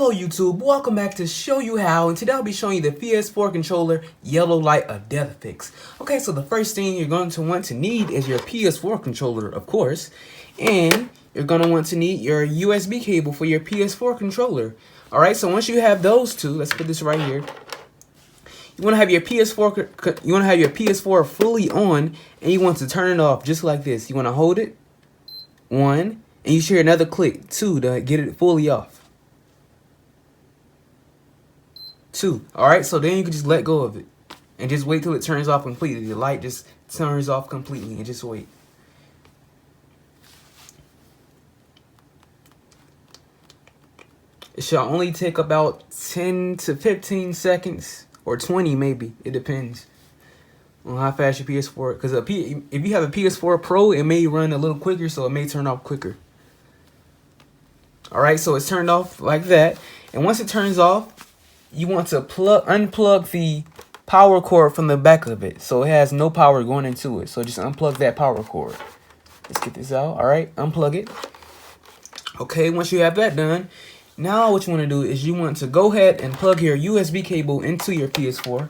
Hello YouTube, welcome back to Show You How, and today I'll be showing you the PS4 controller yellow light of death fix. Okay, so the first thing you're going to want to need is your PS4 controller, of course, and you're going to want to need your USB cable for your PS4 controller. Alright, so once you have those two, let's put this right here. You want to have your PS4 fully on, and you want to turn it off just like this. You want to hold it, 1, and you should hear another click, 2, to get it fully off. 2. Alright, so then you can just let go of it and just wait till it turns off completely. The light just turns off completely and just wait. It should only take about 10 to 15 seconds or 20 maybe. It depends on how fast your PS4, because if you have a PS4 Pro, it may run a little quicker, so it may turn off quicker. Alright, so it's turned off like that, and once it turns off, you want to unplug the power cord from the back of it, so it has no power going into it. So just unplug that power cord. Let's get this out. All right, unplug it. Okay, once you have that done, now what you want to do is you want to go ahead and plug your USB cable into your PS4.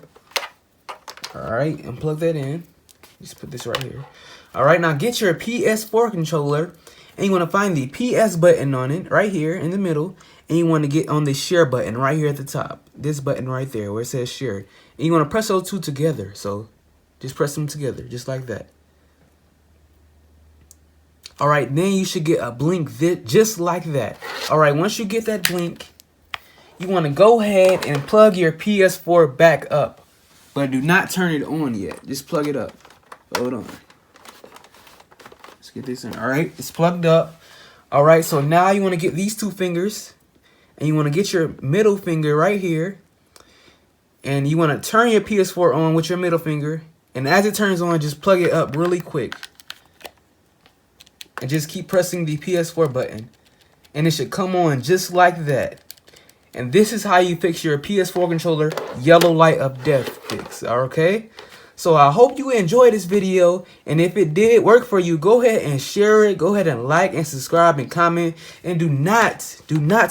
All right, unplug that in. Just put this right here. All right, now get your PS4 controller, and you want to find the PS button on it right here in the middle. And you want to get on the share button right here at the top. This button right there where it says share. And you want to press those two together. So just press them together just like that. Alright, then you should get a blink just like that. Alright, once you get that blink, you want to go ahead and plug your PS4 back up. But do not turn it on yet. Just plug it up. Hold on. Let's get this in. Alright, it's plugged up. Alright, so now you want to get these two fingers. And you want to get your middle finger right here. And you want to turn your PS4 on with your middle finger. And as it turns on, just plug it up really quick. And just keep pressing the PS4 button. And it should come on just like that. And this is how you fix your PS4 controller yellow light of death fix. Okay? So I hope you enjoyed this video, and if it did work for you, go ahead and share it. Go ahead and like and subscribe and comment, and do not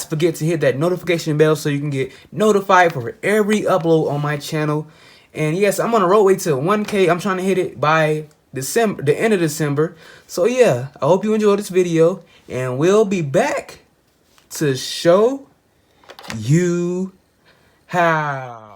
forget to hit that notification bell so you can get notified for every upload on my channel. And yes, I'm on a roadway to 1K. I'm trying to hit it by December, the end of December. So yeah, I hope you enjoyed this video, and we'll be back to show you how.